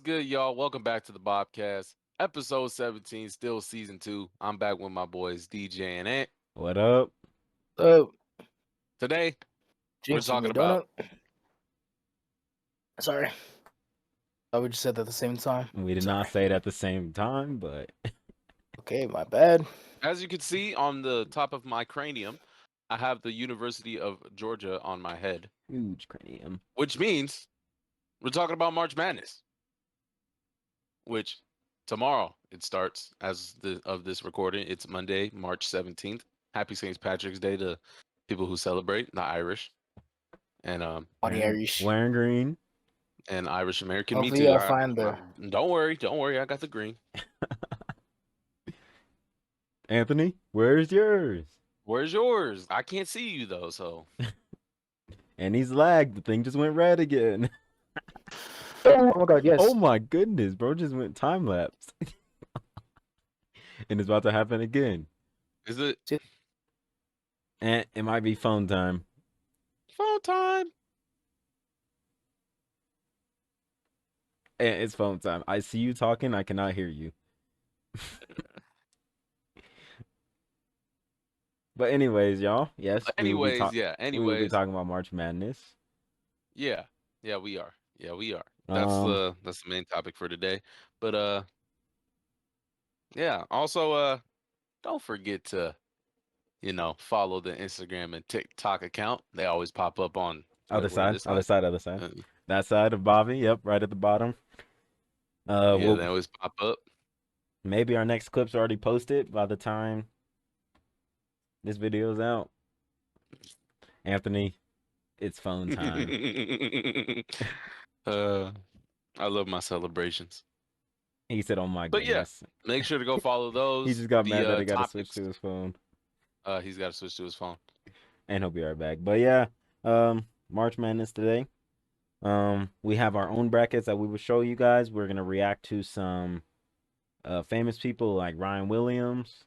good, y'all? Welcome back to the Bobcast, episode 17, still season 2. I'm back with my boys DJ and Ant. What up? Oh, Today, we're jinxing talking me, about donut. Sorry. Oh, we just said that at the same time. We did Sorry. not say it at the same time, but Okay, my bad. as you can see on the top of my cranium, I have the University of Georgia on my head, huge cranium. which means we're talking about March Madness, which tomorrow it starts of this recording. It's Monday, March 17th. Happy St. Patrick's Day to people who celebrate, the Irish. And Body Irish. Wearing green. and Irish American. Me Hopefully too. I'll find the. Don't worry. I got the green. Anthony, where's yours? Where's yours? I can't see you though. So And he's lagged. The thing just went red again. Oh my god, yes. Oh my goodness, bro just went time lapse. And it's about to happen again. is it And it might be phone time. phone time? And it's phone time. I see you talking. I cannot hear you. But anyways, y'all. Yes. We will be talking about March Madness. Yeah, we are. That's the main topic for today. But yeah. Also, don't forget to follow the Instagram and TikTok account. They always pop up on Other side. Uh, That side of Bobby. Yep, right at the bottom. yeah, they always pop up. Maybe our next clip's already posted by the time this video's out. Anthony, it's phone time. I love my celebrations. He said, "Oh my But goodness." yeah, make sure to go follow those. He just got mad that he got to topics. switch to his phone. He's got to switch to his phone. And he'll be right back. But yeah, March Madness today. We have our own brackets that we will show you guys. We're gonna react to some famous people like Ryan Williams,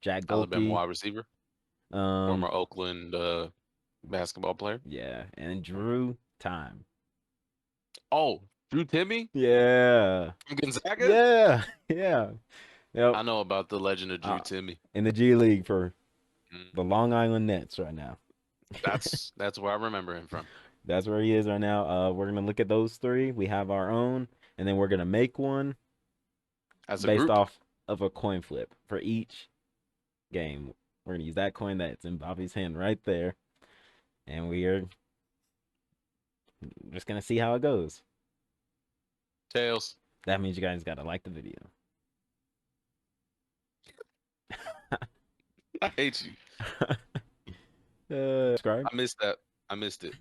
Jack Gohlkes, Alabama wide receiver, former Oakland basketball player. Yeah, and Drew Time. Oh, Drew Timmy? Yeah. From Gonzaga? Yeah. Yep. I know about the legend of Drew Timmy. In the G League for the Long Island Nets right now. That's where I remember him from. That's where he is right now. We're gonna look at those three. We have our own, and then we're gonna make one based off of a coin flip for each game. We're gonna use that coin that's in Bobby's hand right there, and we are just gonna see how it goes. Tails. That means you guys gotta like the video. I hate you. Subscribe. I missed that. I missed it.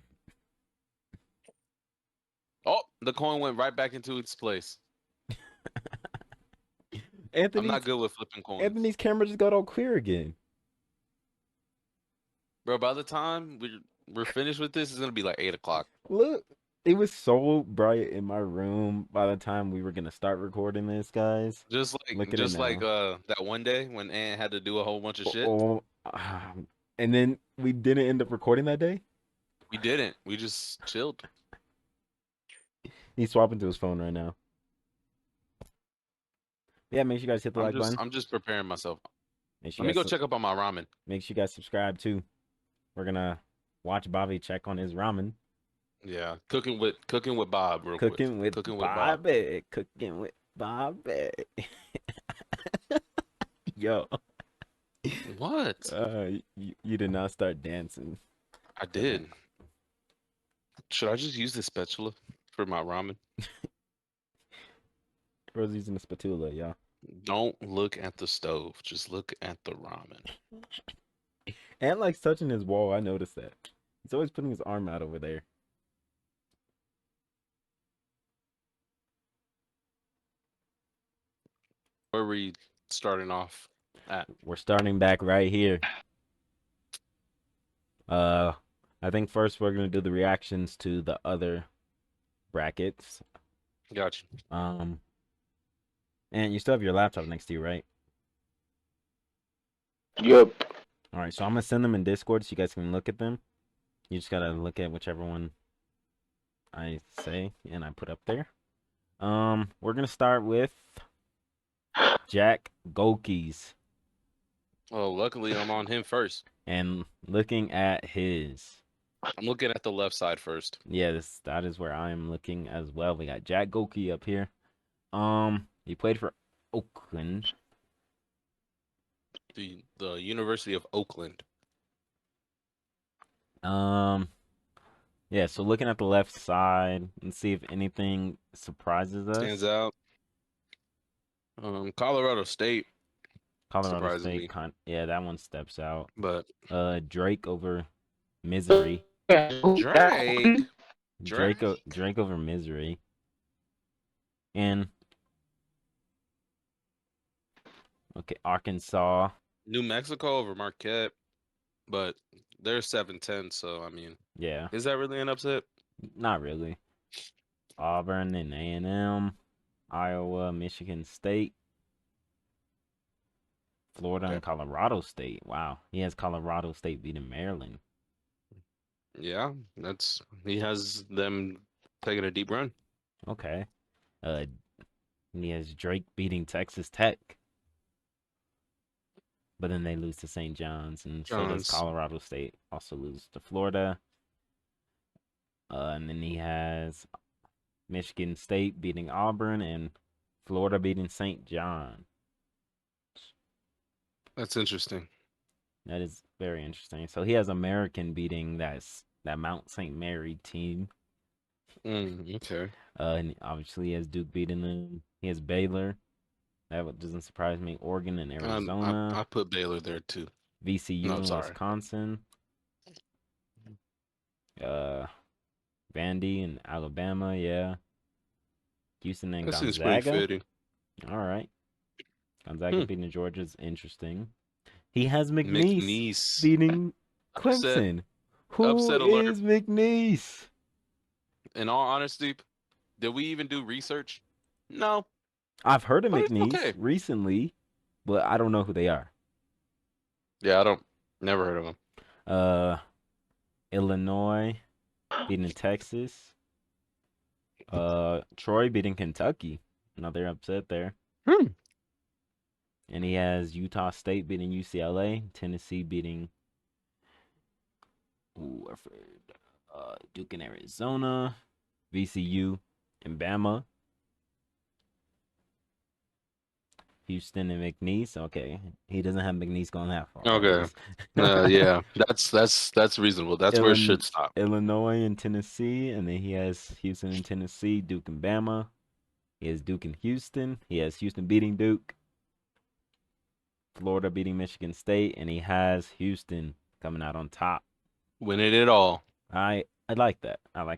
Oh, the coin went right back into its place. I'm not good with flipping coins. Anthony's camera just got all clear again. Bro, by the time we're finished with this, it's gonna be like 8 o'clock. Look, it was so bright in my room by the time we were gonna start recording this, guys. Just like that one day when Ant had to do a whole bunch of shit. And then we didn't end up recording that day. We didn't. We just chilled. He's swapping to his phone right now. Yeah, make sure you guys hit the like button. I'm just preparing myself. Let me go check up on my ramen. Make sure you guys subscribe too. We're gonna watch Bobby check on his ramen. Yeah, cooking with Bob. Cooking with Bobby. Cooking with Bobby. Yo. What? You did not start dancing. I did. Should I just use the spatula for my ramen? Bro's using a spatula, y'all. Don't look at the stove. Just look at the ramen. Ant likes touching his wall. I noticed that. He's always putting his arm out over there. Where are we starting off at? We're starting back right here. I think first we're gonna do the reactions to the other brackets. Gotcha. And you still have your laptop next to you, right? Yep. All right, so I'm gonna send them in Discord so you guys can look at them. You just gotta look at whichever one I say and I put up there. We're gonna start with Jack Gohlkes. Oh, luckily I'm on him first. And looking at his. I'm looking at the left side first. Yeah, that is where I am looking as well. We got Jack Gohlkes up here. He played for Oakland. The University of Oakland. Yeah, so looking at the left side and see if anything surprises us. Stands out. Colorado State. Colorado State, yeah, that one steps out. But Drake over Misery. Drake over Misery. And okay, Arkansas. New Mexico over Marquette. But they're 7-10, so I mean, yeah. Is that really an upset? Not really. Auburn and A&M, Iowa, Michigan State, Florida, and Colorado State. Wow, he has Colorado State beating Maryland. Yeah, he has them taking a deep run. Okay. He has Drake beating Texas Tech. But then they lose to St. John's, and so does Colorado State. Also lose to Florida. And then he has Michigan State beating Auburn and Florida beating St. John. That's interesting. That is very interesting. So he has American beating that Mount St. Mary team. Okay. And obviously he has Duke beating them. He has Baylor. That doesn't surprise me. Oregon and Arizona. I put Baylor there too. VCU and Wisconsin. Vandy and Alabama, yeah. Houston and Gonzaga. That seems pretty fitting. All right. Gonzaga beating Georgia is interesting. He has McNeese beating Clemson. Who is McNeese? In all honesty, did we even do research? No. I've heard of McNeese recently, but I don't know who they are. Yeah, never heard of them. Illinois beating Texas. Troy beating Kentucky. Another upset there. And he has Utah State beating UCLA. Tennessee beating Duke and Arizona. VCU and Bama. Houston and McNeese. Okay, he doesn't have McNeese going that far. Okay, yeah, that's reasonable. That's where it should stop. Illinois and Tennessee, and then he has Houston and Tennessee, Duke and Bama. He has Duke and Houston. He has Houston beating Duke. Florida beating Michigan State, and he has Houston coming out on top, winning it all. I like that. I'm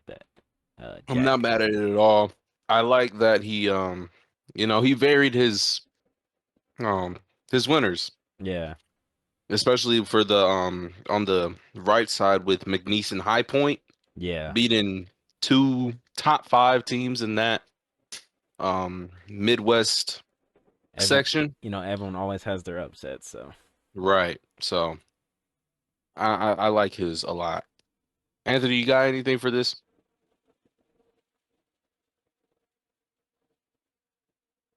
not mad at it at all. I like that he he varied his winners. Yeah. Especially for the on the right side with McNeese and High Point. Yeah. Beating 2 top 5 teams in that Midwest section. Everyone always has their upsets, so. Right. So I like his a lot. Anthony, you got anything for this?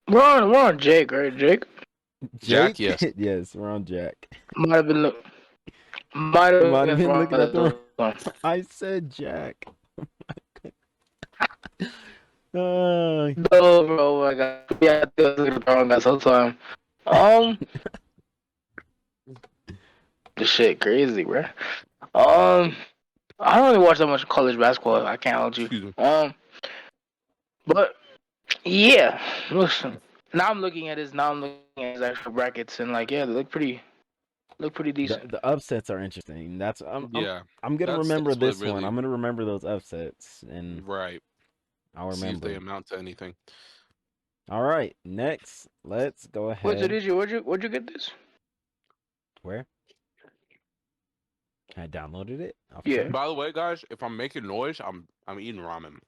We're on Jake, right? Jake? Jack, yes. Yes, we're on Jack. Might have been looking at the wrong. I said Jack. No, bro. Oh my god. Yeah, I was looking at the wrong guy sometime. This shit crazy, bro. I don't really watch that much college basketball. I can't hold you. But yeah, listen. Now I'm looking at his actual brackets and they look pretty decent. The upsets are interesting. I'm gonna remember this one. I'm gonna remember those upsets and I'll remember. See if they amount to anything. All right, next, let's go ahead. Wait, so did you? Where'd you get this? Where? I downloaded it. Yeah. By the way, guys, if I'm making noise, I'm eating ramen.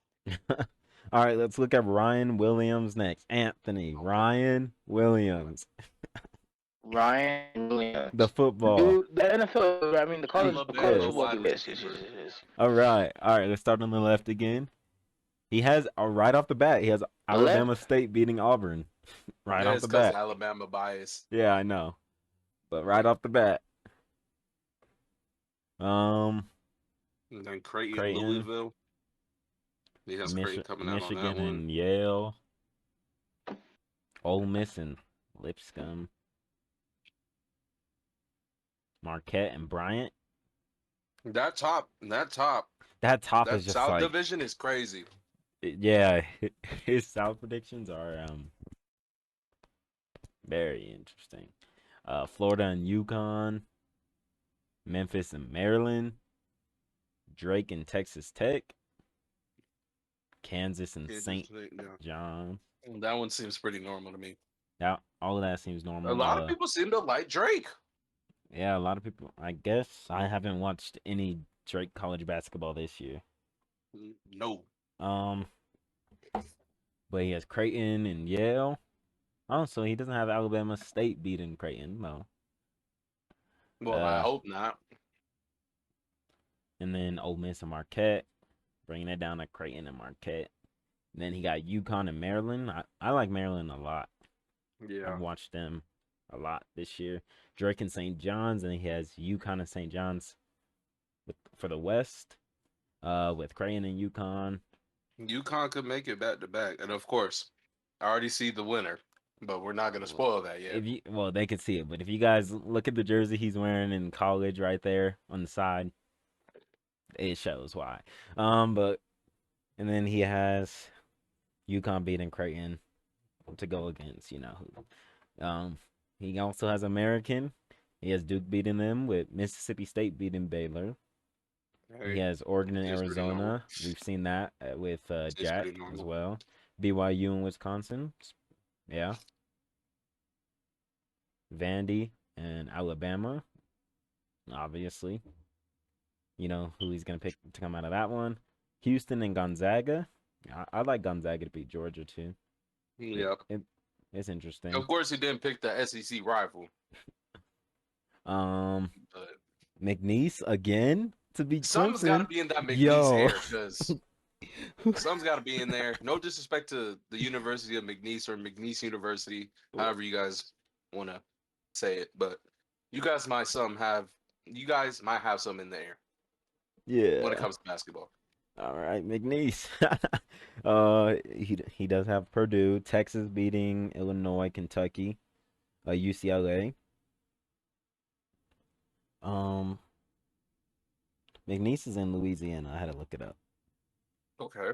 All right, let's look at Ryan Williams next. Anthony, Ryan Williams. Ryan Williams. The football. Dude, the NFL, I mean, the college football. Yes. All right, let's start on the left again. He has right off the bat. He has 11. Alabama State beating Auburn right off it's the because bat. Alabama bias. Yeah, I know, but right off the bat. And then Creighton, Creighton, Louisville. He has Creighton coming out on that Michigan, one. and Yale. Ole Miss and Lipscomb. Marquette and Bryant. That top That is just South like division is crazy. yeah. His South predictions are very interesting. Florida and UConn. Memphis and Maryland. Drake and Texas Tech. Kansas and St. John. That one seems pretty normal to me. Yeah, all of that seems normal. A lot of people seem to like Drake. Yeah, a lot of people. I guess I haven't watched any Drake college basketball this year. No. But he has Creighton and Yale. Oh, so he doesn't have Alabama State beating Creighton, no. Well, I hope not. And then Ole Miss and Marquette, bringing it down to Creighton and Marquette. And then he got UConn and Maryland. I like Maryland a lot. Yeah. I've watched them a lot this year. Drake and St. John's, and he has UConn and St. John's for the West, with Creighton and UConn. UConn could make it back to back, and of course, I already see the winner, but we're not gonna spoil that yet. Well, they could see it, but if you guys look at the jersey he's wearing in college right there on the side, it shows why. But and then he has UConn beating Creighton to go against, who. He also has American. He has Duke beating them, with Mississippi State beating Baylor. Hey, he has Oregon and Arizona. We've seen that with Jack as well. BYU and Wisconsin. Yeah. Vandy and Alabama. Obviously. You know who he's going to pick to come out of that one. Houston and Gonzaga. I'd like Gonzaga to beat Georgia too. Yep. It's interesting. Of course, he didn't pick the SEC rival. But McNeese again to beat Clemson. Something's got to be in that McNeese hair, because something's got to be in there. No disrespect to the University of McNeese or McNeese University, however you guys want to say it, but you guys might have some in the air. Yeah. When it comes to basketball. All right, McNeese. He does have Purdue, Texas beating Illinois, Kentucky, UCLA. McNeese is in Louisiana. I had to look it up. Okay.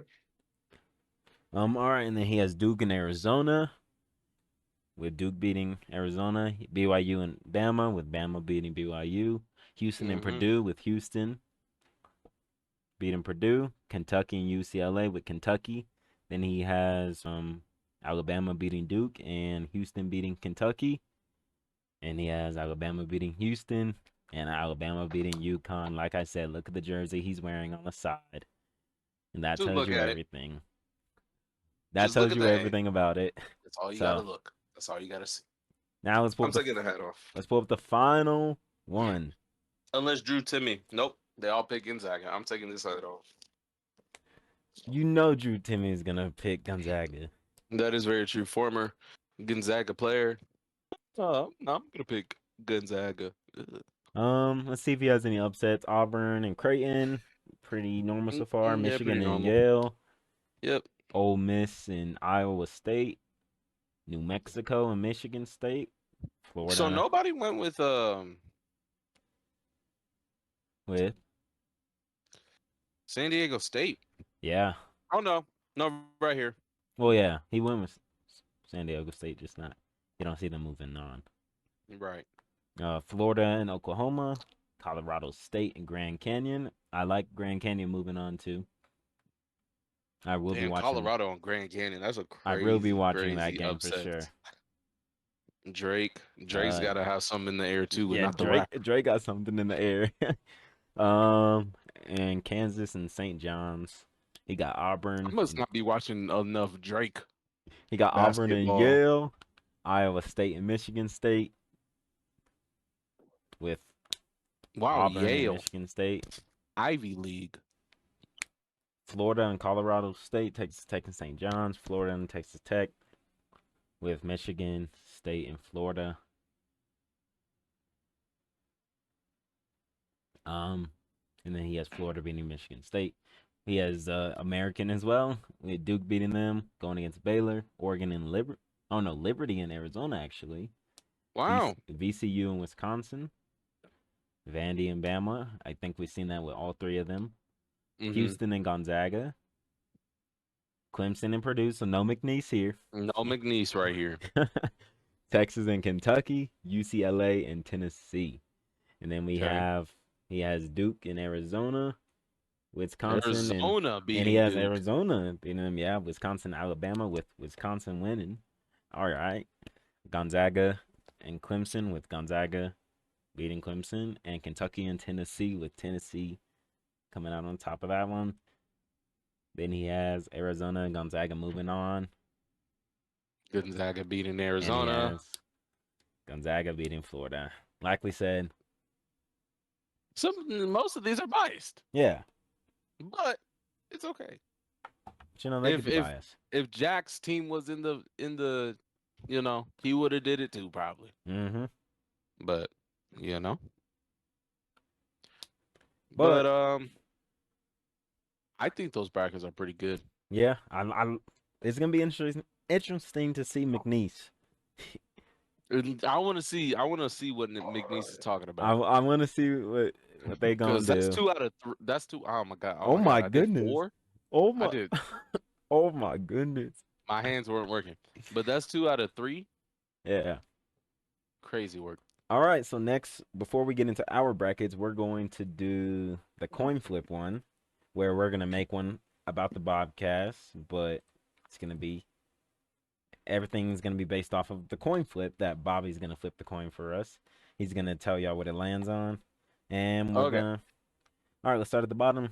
All right, and then he has Duke and Arizona, with Duke beating Arizona. BYU and Bama, with Bama beating BYU. Houston and Purdue, with Houston beating Purdue. Kentucky and UCLA, with Kentucky. Then he has Alabama beating Duke and Houston beating Kentucky. And he has Alabama beating Houston and Alabama beating UConn. Like I said, look at the jersey he's wearing on the side. And that tells you everything. That tells you everything about it. That's all you gotta look. That's all you gotta see. Now let's pull I'm taking the hat off. Let's pull up the final one. Unless Drew Timme. Nope. They all pick Gonzaga. I'm taking this hat off. You know Drew Timme is gonna pick Gonzaga. That is very true. Former Gonzaga player. No, I'm gonna pick Gonzaga. Let's see if he has any upsets. Auburn and Creighton, pretty normal so far. Michigan and Yale. Yep. Ole Miss and Iowa State. New Mexico and Michigan State. Florida. So nobody went with San Diego State. Yeah. Oh no, right here. Well, yeah, he went with San Diego State, just not. You don't see them moving on. Right. Florida and Oklahoma, Colorado State and Grand Canyon. I like Grand Canyon moving on too. I will be watching Colorado and Grand Canyon. That's a crazy. I will be watching that game upset. For sure. Drake's got to have something in the air too. Yeah, Drake got something in the air. And Kansas and St. John's. He got Auburn. I must not be watching enough Drake. He got basketball. Auburn and Yale, Iowa State and Michigan State. With Auburn Yale, and Michigan State, Ivy League. Florida and Colorado State, Texas Tech and St. John's, Florida and Texas Tech, with Michigan State and Florida. And then he has Florida beating Michigan State. He has American as well, with Duke beating them, going against Baylor, Oregon and Liberty in Arizona actually. Wow. VCU and Wisconsin, Vandy and Bama. I think we've seen that with all three of them. Mm-hmm. Houston and Gonzaga, Clemson and Purdue. So no McNeese here. No McNeese right here. Texas and Kentucky, UCLA and Tennessee. And then he has Duke in Arizona, Wisconsin, and he has Duke. Arizona beating them. Yeah, Wisconsin, Alabama, with Wisconsin winning. All right, Gonzaga and Clemson, with Gonzaga beating Clemson, and Kentucky and Tennessee, with Tennessee coming out on top of that one. Then he has Arizona and Gonzaga moving on. Gonzaga beating Arizona. And he has Gonzaga beating Florida. Like we said, most of these are biased. Yeah, but it's okay. But, they could be biased. If Jack's team was in the, he would have did it too probably. Mm-hmm. But But I think those brackets are pretty good. Yeah, it's gonna be interesting to see McNeese. I want to see what McNeese is talking about. I want to see what they gonna do. That's 2 out of 3. That's 2. Oh my god. Oh my goodness. 4? Oh my. I did. Oh my goodness. My hands weren't working, but that's 2 out of 3. Yeah. Crazy work. All right. So next, before we get into our brackets, we're going to do the coin flip one, where we're gonna make one about the Bobcast, but it's gonna be. Everything's going to be based off of the coin flip that Bobby's going to flip the coin for us. He's going to tell y'all what it lands on. And we're going to... All right, let's start at the bottom.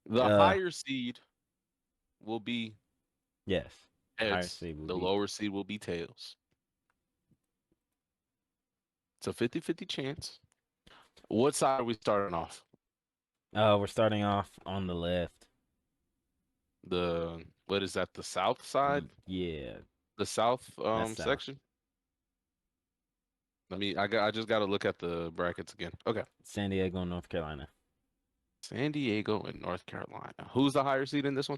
The higher seed will be... Yes. Heads. The lower seed will be tails. It's a 50-50 chance. What side are we starting off? We're starting off on the left. What is that, the south side? Yeah. The south section. I just got to look at the brackets again. Okay. San Diego and North Carolina. San Diego and North Carolina. Who's the higher seed in this one?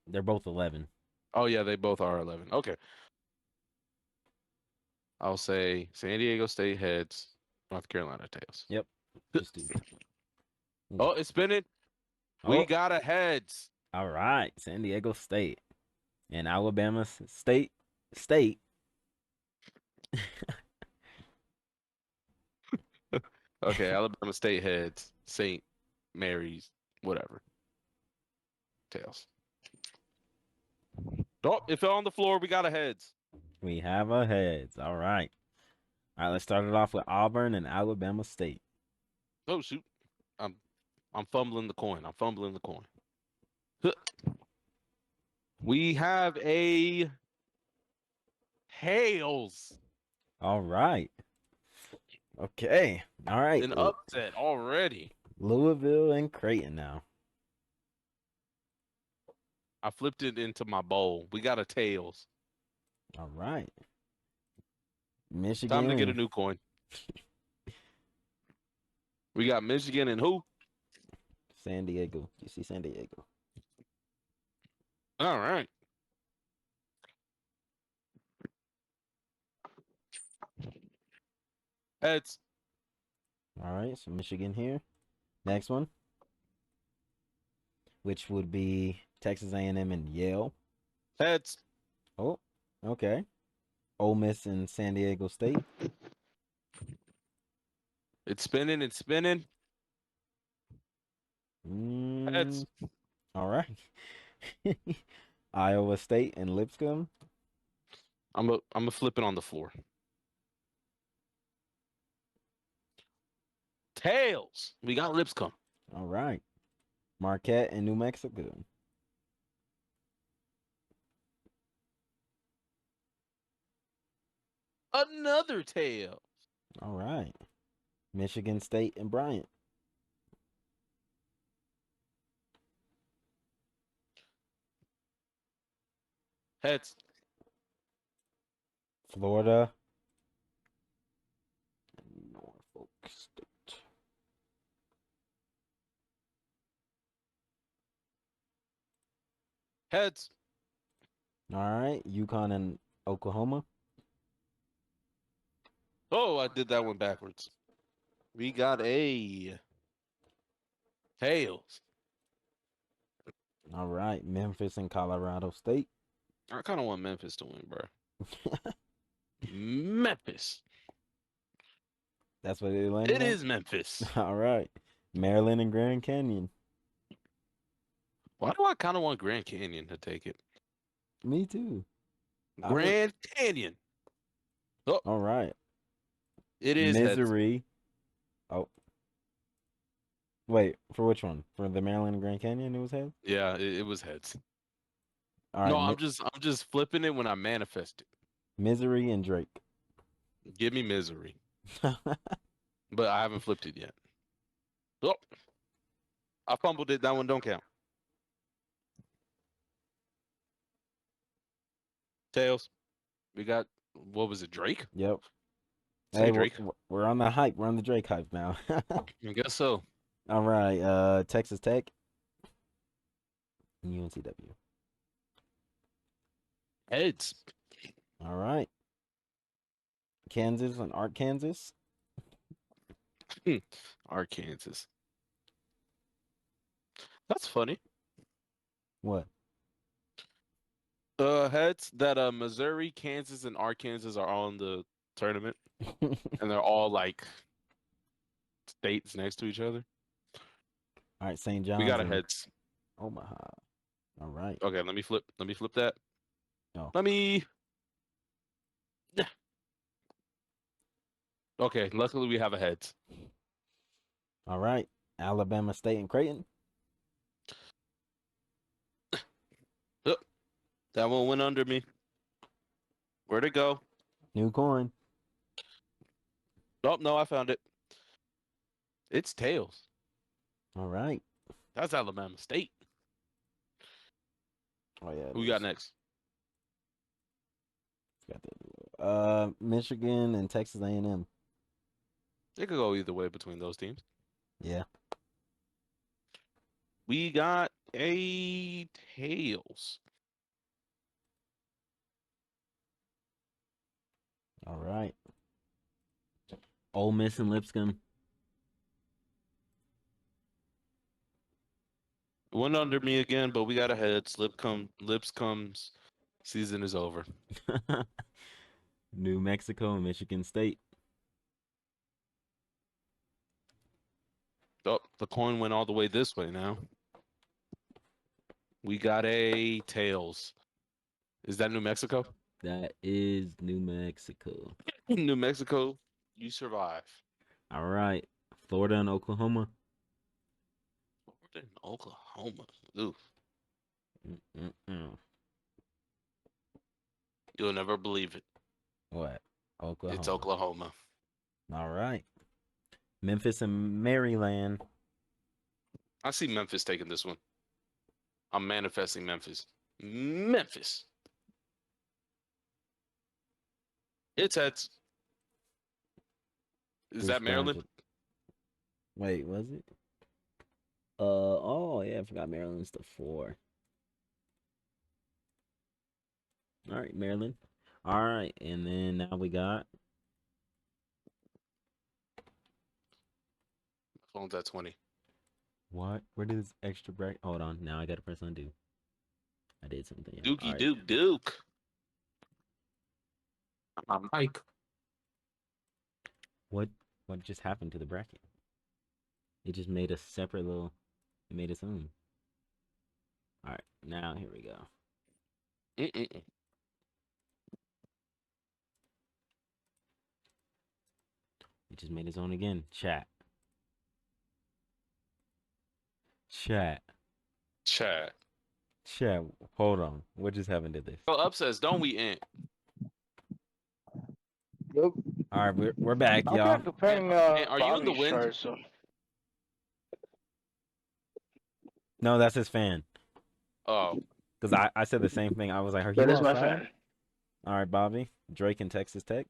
They're both 11. Oh yeah, they both are 11. Okay. I'll say San Diego State heads, North Carolina tails. Yep. Oh, it's spinning. We got a heads. All right, San Diego State. And Alabama State. Okay, Alabama State heads, St. Mary's, whatever. Tails. Oh, it fell on the floor. We got a heads. We have a heads. All right. All right, let's start it off with Auburn and Alabama State. Oh shoot. I'm fumbling the coin. We have a tails. All right. Okay. All right. An upset already. Louisville and Creighton now. I flipped it into my bowl. We got a tails. All right. Michigan. Time to get a new coin. We got Michigan and who? San Diego. You see San Diego. All right. Heads. All right, so Michigan here. Next one, which would be Texas A&M and Yale. Heads. Oh, okay. Ole Miss and San Diego State. It's spinning. Heads. All right. Iowa State and Lipscomb. I'm a flip it on the floor. Tails. We got Lipscomb. All right. Marquette and New Mexico. Another tail. All right. Michigan State and Bryant. Heads. Florida. Norfolk State. Heads. All right. Yukon and Oklahoma. Oh, I did that one backwards. We got a tails. All right. Memphis and Colorado State. I kind of want Memphis to win, bro. Memphis. That's what they landed It on? is Memphis. All right. Maryland and Grand Canyon. Why do I kind of want Grand Canyon to take it? Me too. Grand Canyon. Oh, all right. it is Missouri. heads. Oh. Wait, for which one? For the Maryland and Grand Canyon, it was heads? Yeah, it was heads. All right. No, I'm just flipping it when I manifest it. Missouri and Drake. Give me misery. But I haven't flipped it yet. Oh, I fumbled it. That one don't count. Tails. We got, what was it, Drake? Yep. Say Hey, Drake. we're on the hype. We're on the Drake hype now. I guess so. All right. Texas Tech. UNCW. Heads. All right. Kansas and Arkansas. Arkansas. That's funny. What? Heads that Missouri, Kansas, and Arkansas are all in the tournament, and they're all like states next to each other. All right, St. John's. We got a heads. Omaha. All right. Okay, let me flip that. Oh. Let me. Okay, luckily we have a heads. All right. Alabama State and Creighton. Oh, that one went under me. Where'd it go? New coin. Oh, no, I found it. It's tails. All right. That's Alabama State. Oh yeah. Who we got next? Got that. Michigan and Texas A&M. It could go either way between those teams. Yeah. We got a tails. All right. Ole Miss and Lipscomb. Went under me again, but we got a heads. Lipscomb's season is over. New Mexico and Michigan State. Oh, the coin went all the way this way now. We got a tails. Is that New Mexico? That is New Mexico. New Mexico, you survive. All right. Florida and Oklahoma. Florida and Oklahoma. Oof. You'll never believe it. What? Oklahoma. It's Oklahoma. All right. Memphis and Maryland. I see Memphis taking this one. I'm manifesting Memphis. Memphis. It's heads. Is that Maryland? Wait, was it? Oh yeah, I forgot Maryland's the 4. All right, Maryland. All right, and then now we got. My phone's at 20. What? Where did this extra break? Hold on. Now I gotta press undo. I did something. Dookie right. Duke. I'm Mike. What just happened to the bracket? It just made a separate little. It made its own. All right, now here we go. It just made its own again. Chat. Hold on. What just happened to this? Oh, upsets, don't we end? Yep. All right, we're back, y'all. I'm comparing are you in the wind? Chart, so. No, that's his fan. Oh. Because I said the same thing. I was like, "Are That you is my outside?" fan. All right, Bobby. Drake and Texas Tech.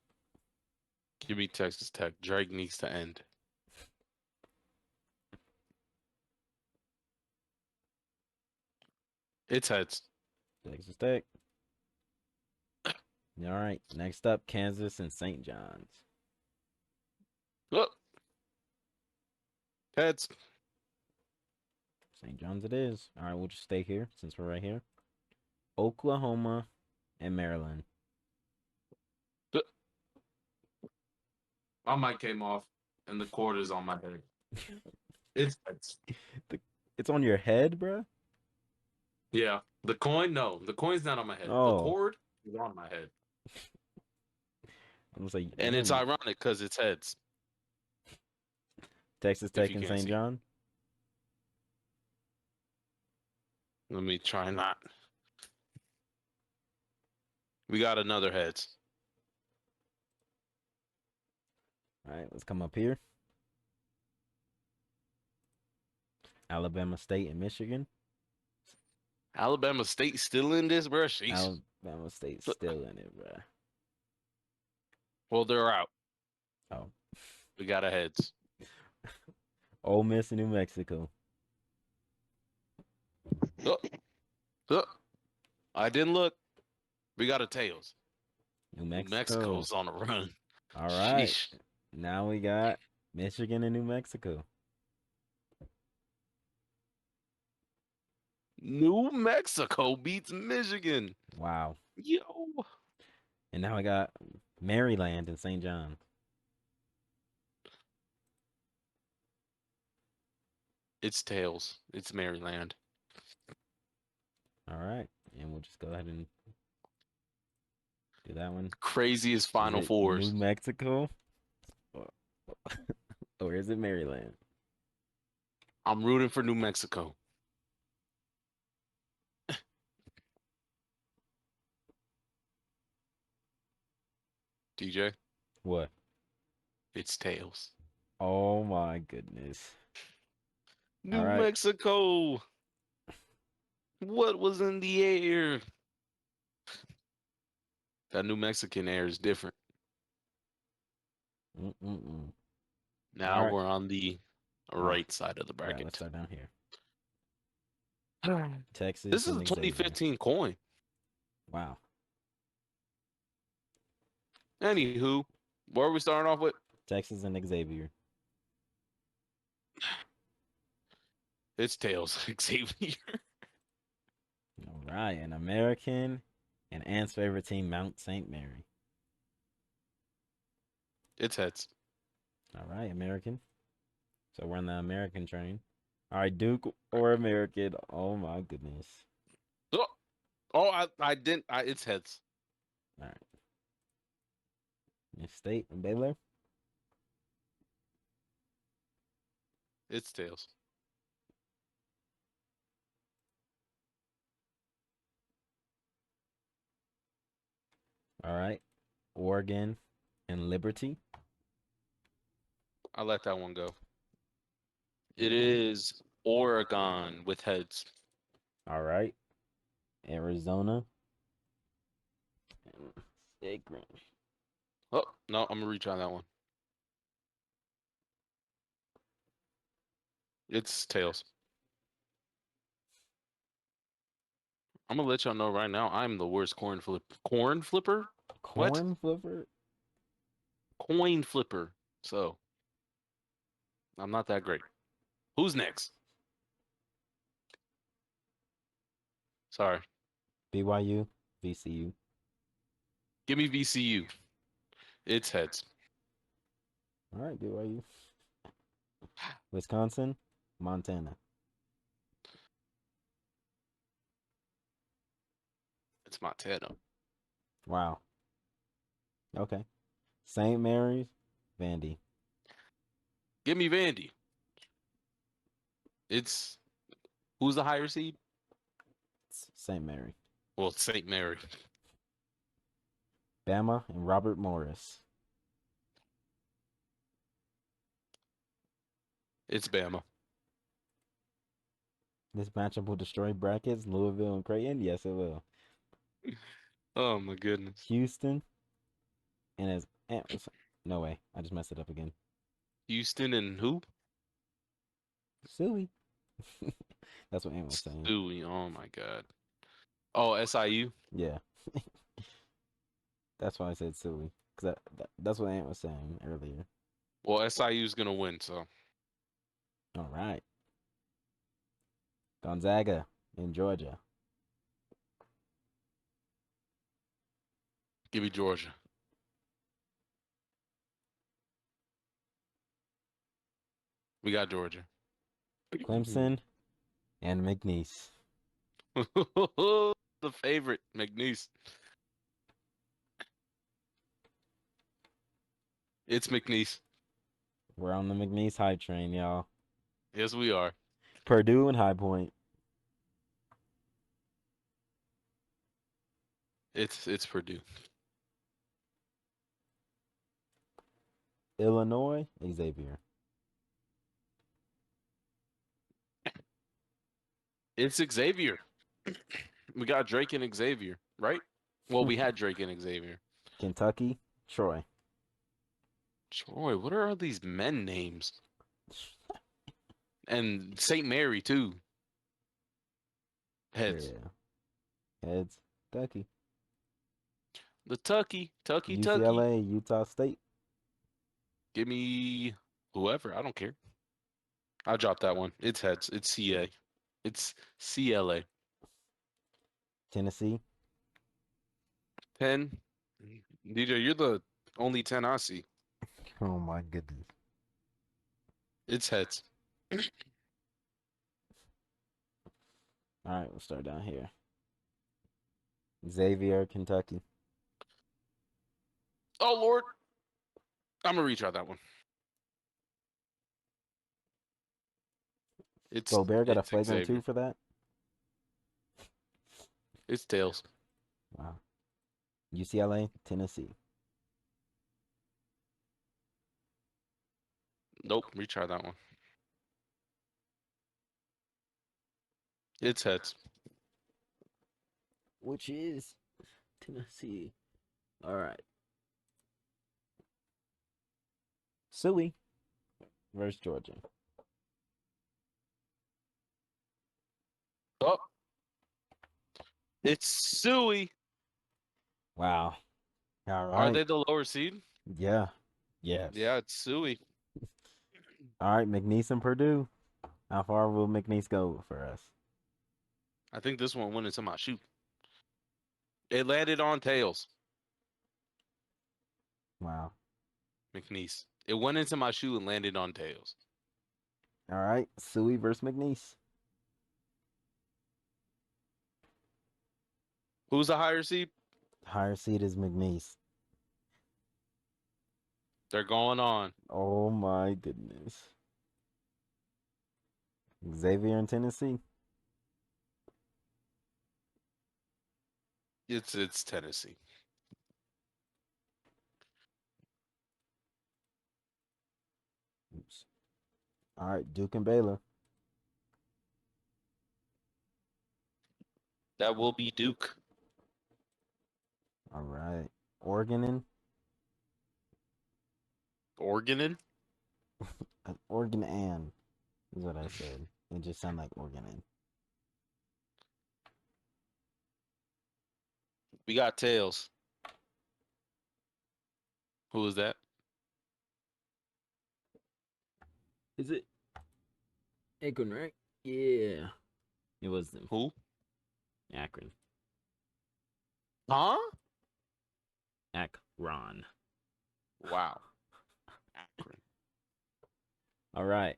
Give me Texas Tech. Drake needs to end. It's heads. Texas Tech. All right. Next up, Kansas and St. John's. Look. Heads. St. John's it is. All right, we'll just stay here since we're right here. Oklahoma and Maryland. My mic came off and the cord is on my head. It's heads. It's on your head, bro? Yeah. The coin, no. The coin's not on my head. The Oh. cord is on my head. I was like, And it's ironic because it's heads. Texas Tech and St. John. Let me try not. We got another heads. All right, let's come up here. Alabama State and Michigan. Alabama State still in this, bro? Alabama State still in it, bro. Well, they're out. Oh. We got a heads. Ole Miss and New Mexico. Oh. I didn't look. We got a tails. New Mexico. Mexico's on a run. All right. Sheesh. Now we got Michigan and New Mexico. New Mexico beats Michigan. Wow. Yo. And now I got Maryland and St. John. It's tails. It's Maryland. All right. And we'll just go ahead and do that one. Craziest Final Fours. New Mexico? Or is it Maryland? I'm rooting for New Mexico. DJ? What? It's tails. Oh my goodness. New Mexico. What was in the air? That New Mexican air is different. Now we're on the right side of the bracket. Right, let's start down here. Texas. This is a 2015 coin. Wow. Anywho, what are we starting off with? Texas and Xavier. It's tails. Xavier. All right, an American and Ant's favorite team, Mount St. Mary. It's heads. All right, American. So we're on the American train. All right, Duke or American. Oh my goodness. I didn't. It's heads. All right. Miss State and Baylor. It's tails. All right. Oregon and Liberty. I let that one go. It is Oregon with heads. All right. Arizona and Sacred. Oh, no, I'm going to retry that one. It's tails. I'm going to let y'all know right now, I'm the worst coin flipper. Corn flipper? Corn flipper? Coin flipper. So, I'm not that great. Who's next? Sorry. BYU, VCU. Give me VCU. It's heads. All right, BYU. Wisconsin, Montana. It's Montana. Wow. Okay. St. Mary's, Vandy. Give me Vandy. Who's the higher seed? St. Mary. Well, St. Mary. Bama and Robert Morris. It's Bama. This matchup will destroy brackets, Louisville and Creighton. Yes, it will. Oh my goodness. Houston and as no way. I just messed it up again. Houston and who? Suey. That's what Ant was saying. Stewie. Oh my god. Oh, SIU. Yeah. That's why I said Suey. Because that's what Ant was saying earlier. Well, SIU's gonna win, so All right. Gonzaga in Georgia. give me Georgia. We got Georgia. Clemson and McNeese. The favorite, McNeese. It's McNeese. We're on the McNeese hype train, y'all. Yes, we are. Purdue and High Point. It's Purdue. Illinois, Xavier. It's Xavier. We got Drake and Xavier, right? Well, we had Drake and Xavier. Kentucky, Troy. Troy, what are all these men names? And St. Mary too. Heads. Yeah. Heads, Kentucky. The Tucky. UCLA, Utah State. Give me whoever. I don't care. I'll drop that one. It's heads. It's CA. It's CLA. Tennessee. 10. DJ, you're the only 10 I see. Oh my goodness. It's heads. All right, we'll start down here. Xavier, Kentucky. Oh, Lord. I'm going to retry that one. It's Gobert got a it's flagrant Xavier. 2 for that? It's tails. Wow. UCLA, Tennessee. Nope, retry that one. It's heads. Which is Tennessee. All right. Suey versus Georgia. Oh. It's Suey. Wow. All right. Are they the lower seed? Yeah. Yes. Yeah, it's Suey. All right, McNeese and Purdue. How far will McNeese go for us? I think this one went into my shoe. It landed on tails. Wow. McNeese. It went into my shoe and landed on tails. All right, Suey versus McNeese. Who's the higher seed? Higher seed is McNeese. They're going on. Oh my goodness. Xavier in Tennessee. It's Tennessee. Oops. All right, Duke and Baylor. That will be Duke. All right, Oregon in. Oregon in? Oregon and is what I said. It just sounded like Oregon in. We got tails. Who is that? Is it Akron, right? Yeah. It was them. Who? Akron. Huh? Akron. Wow. Akron. All right.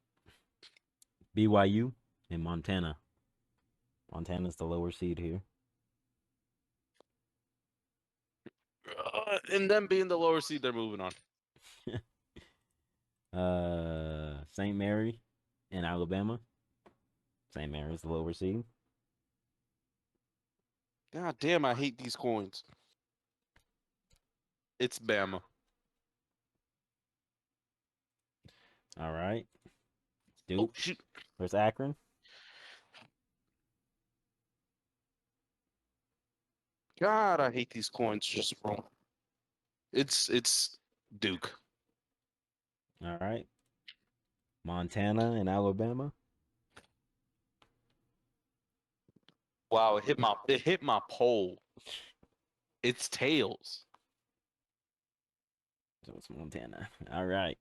BYU and Montana. Montana's the lower seed here. And them being the lower seed, they're moving on. St. Mary and Alabama. St. Mary's the lower seed. God damn, I hate these coins. It's Bama. All right. Duke Oh, shoot. versus Akron. God, I hate these coins just wrong. It's Duke. All right. Montana and Alabama. Wow, it hit my pole. It's tails. So it's Montana. All right.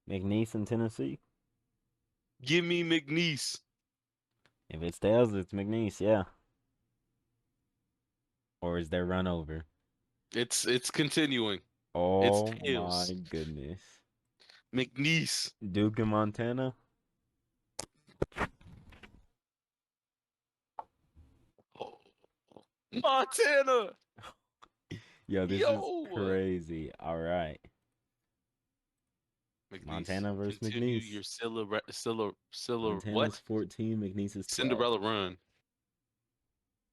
McNeese in Tennessee. Give me McNeese. If it's tails, it's McNeese, yeah. Or is there run over? It's continuing. It's Oh tails. my goodness. McNeese. Duke and Montana. Oh, Montana. Yo, this is Yo. crazy. All right. McNeese. Montana versus Continue McNeese. your Scylla Montana's what? 14, McNeese is 12. Cinderella run.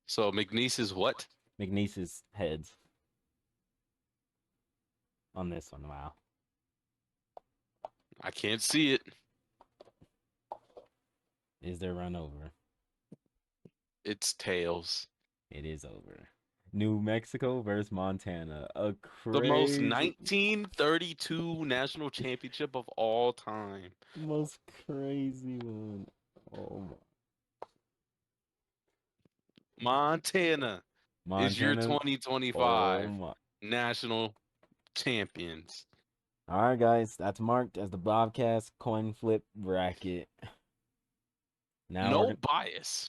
So McNeese is what? McNeese is heads on this one. Wow. I can't see it. Is there run over? It's tails. It is over. New Mexico versus Montana. A The most crazy, 1932 national championship of all time. most crazy one. Oh my. Montana is your Montana. 2025 Oh my. national champions. All right, guys. That's marked as the Bobcast coin flip bracket. Now No bias.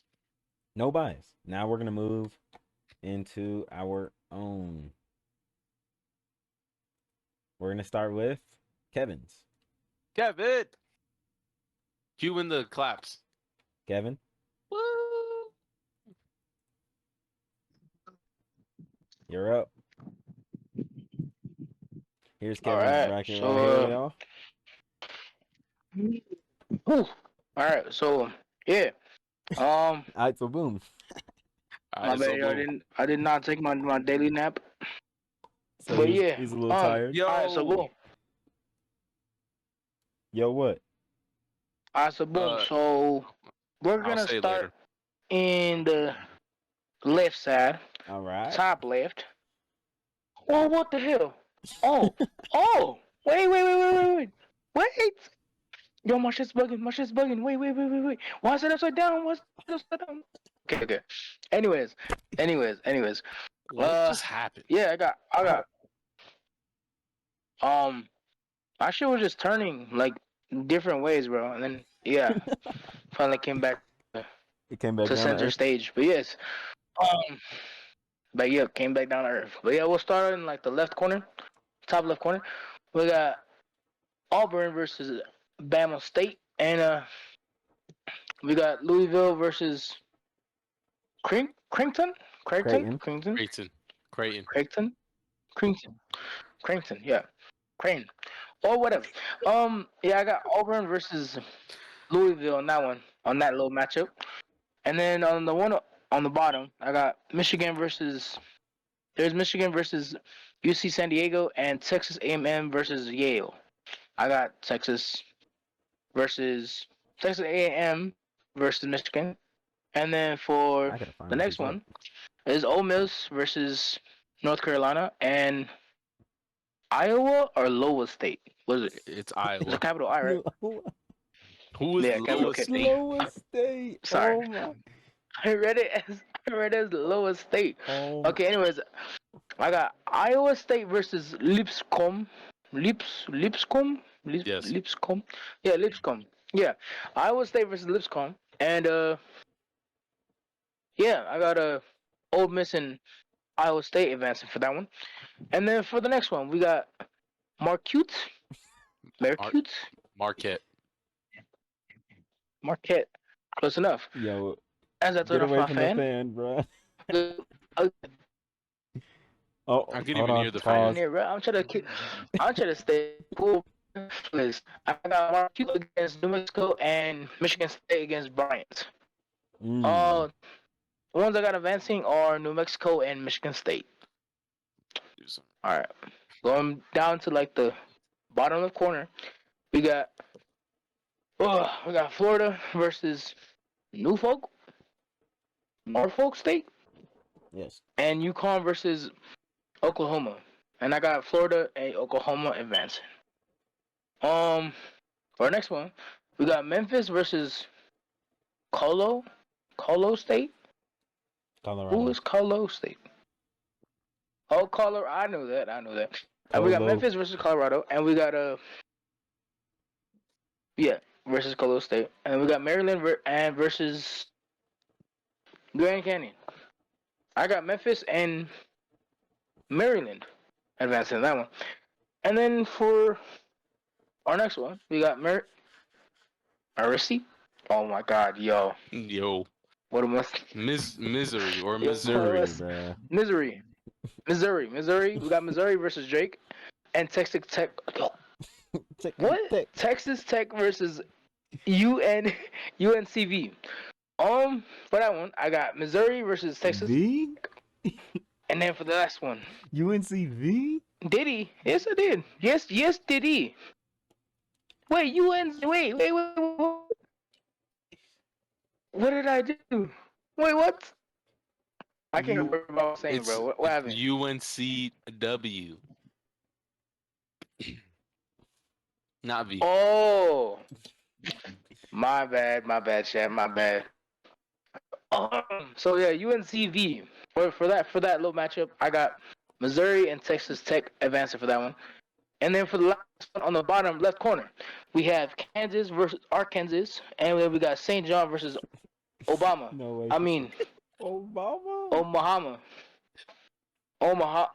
no bias. Now we're gonna move into our own. We're gonna start with Kevin's. Kevin. Cue in the claps. Kevin. Woo. You're up. Here's All Kevin's right. bracket right here, So, y'all. all right. So, yeah. All right, so boom. All My right, so bad. Yo, boom. I did not take my daily nap. So But yeah. he's a little tired. Yo. All right. So boom. Yo, what? All right. So boom. So we're I'll gonna say it start later. in the left side, All right. top left. Oh, what the hell? Oh, oh. Wait. Yo, my shit's bugging. Wait. Why is it upside down? Why is it upside down? Okay. Anyways. What just happened? Yeah, I got. My shit was just turning like different ways, bro, and then yeah, finally came back It came back to down to center earth. stage. But yes, um, but yeah, came back down to earth. But yeah, we'll start in like the left corner, top left corner. We got Auburn versus Bama State, and we got Louisville versus Creighton, Creighton. Creighton. Creighton, yeah, Crane, or whatever. Yeah, I got Auburn versus Louisville on that one, on that little matchup. And then on the one on the bottom, I got there's Michigan versus UC San Diego and Texas A&M versus Yale. I got versus Texas A&M versus Michigan. And then for I gotta the find next these up. one is Ole Miss versus North Carolina and Iowa or Iowa State. What is it? It's It's Iowa. a capital I, right? Who is Yeah, capital Iowa K. State? Iowa State. Sorry. Oh my. I read it as Iowa State. Oh. Okay, anyways, I got Iowa State versus Lipscomb. Yes. Lipscomb. Yeah, Lipscomb. Yeah, Iowa State versus Lipscomb, and yeah, I got Ole Miss and Iowa State advancing for that one, and then for the next one we got Marquette, Marquette, Marquette. Marquette. Close enough. Yo, As I get told off away my from the fan. fan, bro. I Oh, couldn't hold even on. hear the I fan. am Pause. near, bro. I'm trying to stay cool. List. I got Marquette against New Mexico and Michigan State against Bryant. Mm. The ones I got advancing are New Mexico and Michigan State. All right, going down to like the bottom left corner, we got Florida versus Norfolk. Norfolk State. Yes. And UConn versus Oklahoma. And I got Florida and Oklahoma advancing. For our next one, we got Memphis versus Colo State. Colorado. Who is Colo State? Oh, Colorado. I knew that. And we got Colo. Memphis versus Colorado, and we got versus Colo State, and we got Maryland versus Grand Canyon. I got Memphis and Maryland advancing that one, and then for our next one, we got Mercy. Oh my God, yo. What am I? Misery or Yo, Missouri. Bruh. Missouri. We got Missouri versus Drake, and Texas Tech. What? Tech. Texas Tech versus UNCV. For that one, I got Missouri versus Texas. V? And then for the last one, UNCV? did he? Yes, I did. Yes, did he? Wait, wait. What did I do? Wait, what? I can't remember what I was saying, bro. What happened? UNCW. Not V. Oh, my bad, chat. My bad. So yeah, UNCV. For that little matchup, I got Missouri and Texas Tech advancing for that one. And then for the last one on the bottom left corner, we have Kansas versus Arkansas, and then we got St. John versus Obama. No way. I mean, Obama. Omaha. Omaha.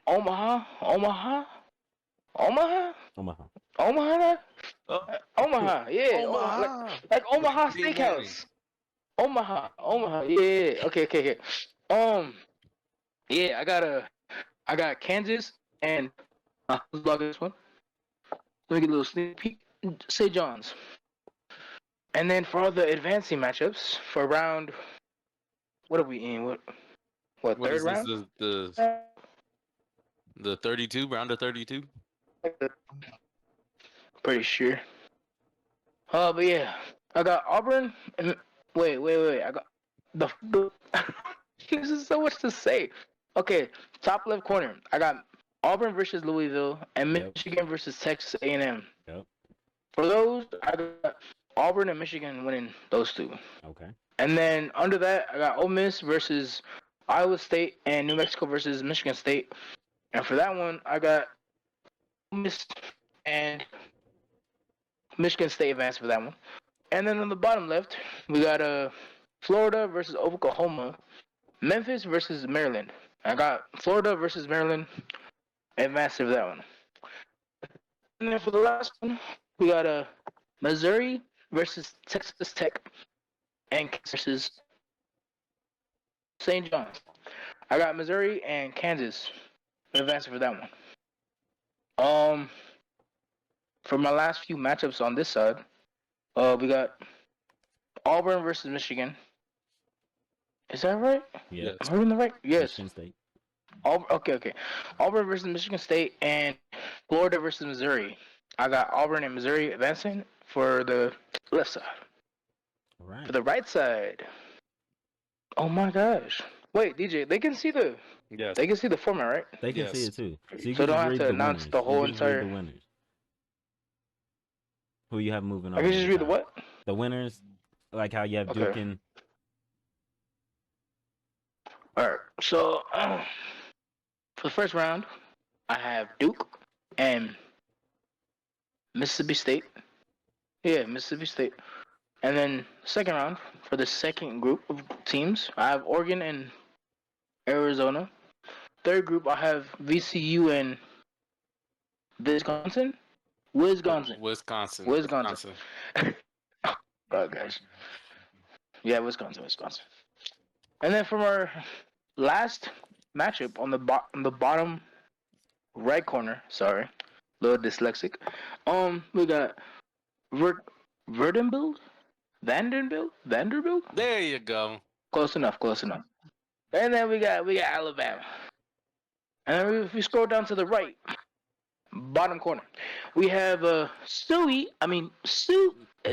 Omaha, yeah. Omaha. Like Omaha Steakhouse. Omaha. Yeah. Okay. Yeah, I got Kansas and let's log this one. Let me get a little sneak peek. St. John's. And then for all the advancing matchups for round, what are we in? What third round? The 32 round of 32. Pretty sure. But yeah, I got Auburn. And, wait. I got the this is so much to say. Okay, top left corner. I got Auburn versus Louisville and Michigan versus Texas A&M. Yep. For those, I got Auburn and Michigan winning those two. Okay. And then under that, I got Ole Miss versus Iowa State and New Mexico versus Michigan State. And for that one, I got Ole Miss and Michigan State advance for that one. And then on the bottom left, we got Florida versus Oklahoma, Memphis versus Maryland. I got Florida versus Maryland advance for that one. And then for the last one, we got Missouri versus Texas Tech and Kansas versus St. John's. I got Missouri and Kansas advancing for that one. For my last few matchups on this side, we got Auburn versus Michigan. Is that right? Yeah. Am I reading the right? Yes. Michigan State. Okay. Auburn versus Michigan State and Florida versus Missouri. I got Auburn and Missouri advancing for the left side. All right. For the right side. Oh my gosh. Wait, DJ, they can see the They can see the format, right? They can see it too. So you So can don't just have read to the announce winners. the whole You just read entire- the winners. Who you have moving on? I can just read the what? The winners, like how you have Duke and. Alright, so for the first round, I have Duke and Mississippi State. Yeah, Mississippi State. And then second round, for the second group of teams, I have Oregon and Arizona. Third group, I have VCU and Wisconsin. Oh gosh. Yeah, Wisconsin. And then from our last matchup on the bottom right corner, sorry, little dyslexic. We got Vanderbilt. There you go. Close enough. And then we got Alabama. And then if we scroll down to the right, bottom corner, we have Sue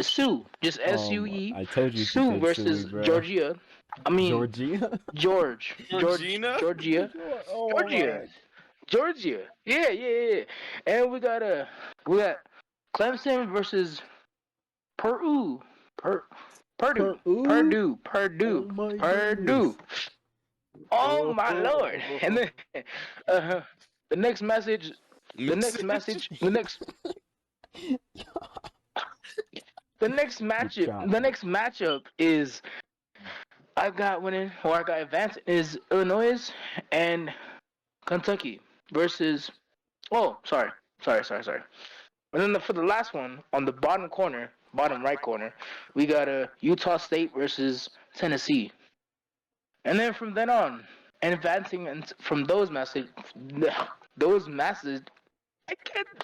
Sue, just SUE. I told you she Sue said versus Suey, bro. Georgia. I mean Georgia. Georgina? Georgia, Oh Georgia, my. Georgia. Yeah. And we got Clemson versus Peru, Purdue, Peru. Purdue, Oh Purdue, my Purdue. goodness. Oh my lord! And Oh. then uh, the next message, the next Message? message, the next the next You're matchup, the chopping. next matchup is I got winning or I got advanced is Illinois and Kentucky versus. Oh, sorry. And then for the last one on the bottom corner, bottom right corner, we got a Utah State versus Tennessee. And then from then on, and advancing and from those masses,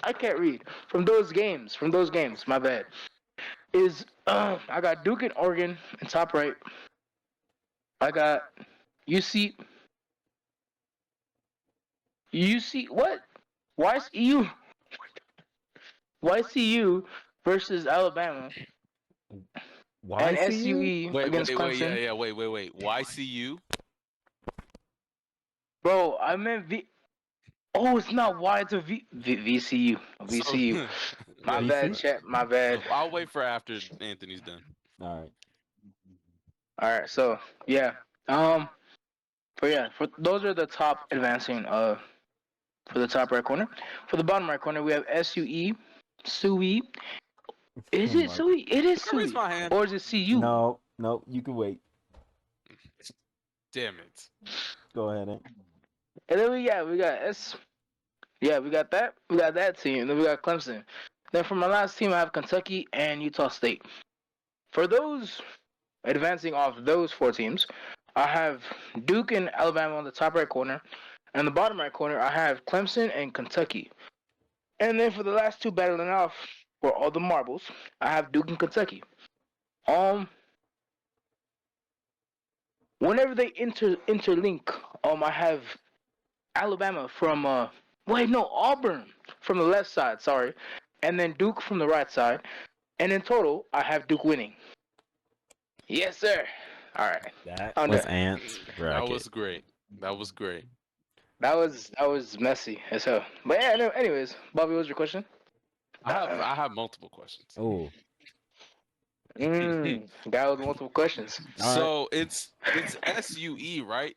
I can't read from those games. My bad. Is I got Duke and Oregon in top right. I got UC UC what? YCU YCU versus Alabama Why and see you? SUE Wait, against Clemson. wait. YCU? Bro, I meant V. Oh, it's not Y. It's a VCU. So, VCU. My wait. bad, VC. chat. My bad. I'll wait for after Anthony's done. All right. All right. So yeah. For those are the top advancing. For the top right corner. For the bottom right corner, we have SUE. Sui. Is Oh it my. Sui? It is Can I raise Sui. my hand? Or is it CU? No, you can wait. Damn it. Go ahead. Aunt. And then we got S. Yeah, we got that. We got that team. And then we got Clemson. Then for my last team, I have Kentucky and Utah State. For those advancing off those four teams, I have Duke and Alabama on the top right corner. And the bottom right corner, I have Clemson and Kentucky. And then for the last two battling off for all the marbles, I have Duke and Kentucky. Um, whenever they interlink, I have Alabama from Auburn from the left side, sorry, and then Duke from the right side. And in total, I have Duke winning. Yes, sir. All right, That I'm was done. Ant's bracket. That was great. That was great. That was messy as hell. But yeah, no, anyways, Bobby, what was your question? I have multiple questions. Oh. Guy with multiple questions. All right. So it's SUE, right?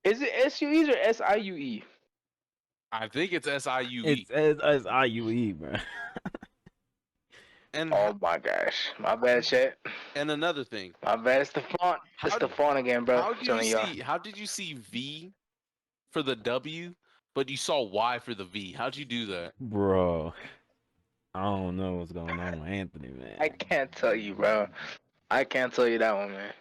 Is it SUEs or SIUE? I think it's SIUE. It's IUE, bro. And Oh my gosh, my bad, chat. and another thing. My bad. It's the font. It's the font again, bro. How did you see V for the W, but you saw Y for the V? How'd you do that? Bro. I don't know what's going on with Anthony, man. I can't tell you, bro. I can't tell you that one, man.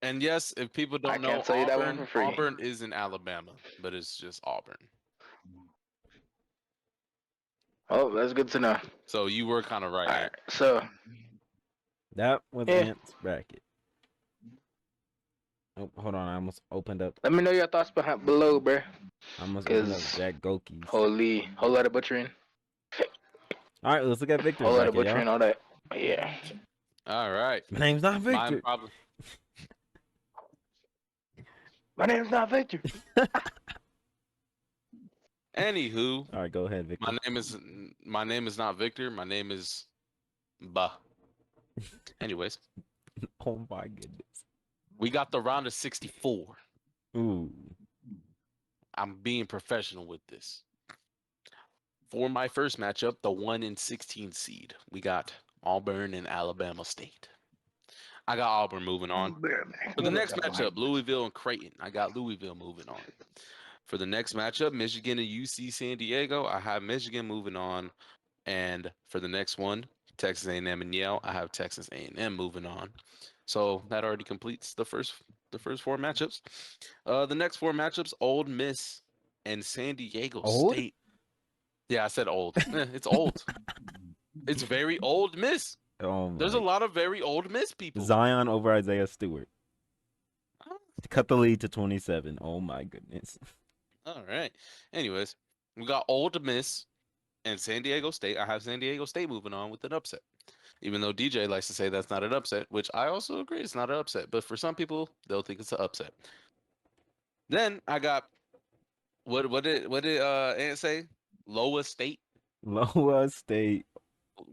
And yes, if people don't know, can't tell you that one for free. Auburn is in Alabama, but it's just Auburn. Oh, that's good to know. So you were kind of right. All right, so That was Yeah. Ant's bracket. Oh, hold on. I almost opened up. let me know your thoughts below, bro. I almost opened up 'Cause Jack Gohlkes. whole lot of butchering, All right, let's look at Victor's whole lot of bracket, butchering, y'all. all that. Yeah. All right. My name's not Mine Victor. probably. My name's not Victor. Anywho, All right, go ahead, Victor. my name is not Victor. My name is Bah. Anyways, Oh my goodness. we got the round of 64. Ooh. I'm being professional with this. For my first matchup, the 1-16 seed, we got Auburn and Alabama State. I got Auburn moving on. For the next matchup, Louisville and Creighton, I got Louisville moving on. For the next matchup, Michigan and UC San Diego, I have Michigan moving on. And for the next one, Texas A&M and Yale, I have Texas A&M moving on. So that already completes the first four matchups. The next four matchups, Ole Miss and San Diego Old? State. Yeah, I said old. It's old. It's very old Miss. Oh my. There's a lot of very old Miss people. Zion over Isaiah Stewart. Oh. Cut the lead to 27. Oh my goodness. All right. Anyways, we got Old Miss And San Diego State, I have San Diego State moving on with an upset. Even though DJ likes to say that's not an upset, which I also agree it's not an upset. But for some people, they'll think it's an upset. Then I got what did Ant say? Lower State. Lower State.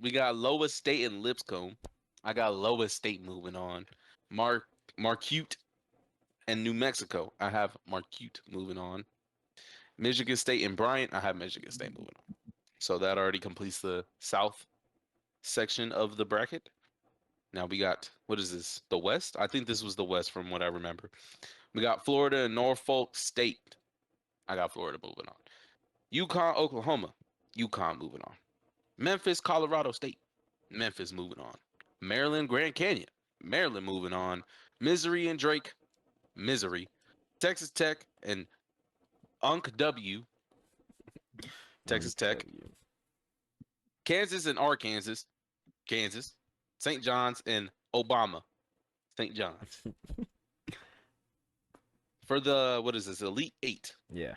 We got Lower State and Lipscomb. I got Lower State moving on. Marquette and New Mexico. I have Marquette moving on. Michigan State and Bryant. I have Michigan State moving on. So that already completes the South section of the bracket. Now we got, what is this? The West? I think this was the West from what I remember. We got Florida and Norfolk State. I got Florida moving on. UConn, Oklahoma. UConn moving on. Memphis, Colorado State. Memphis moving on. Maryland, Grand Canyon. Maryland moving on. Missouri and Drake. Missouri. Texas Tech and Unk W. Texas Tech. Kansas and Arkansas. Kansas. St. John's and Obama. St. John's. For the, what is this? Elite Eight. Yeah.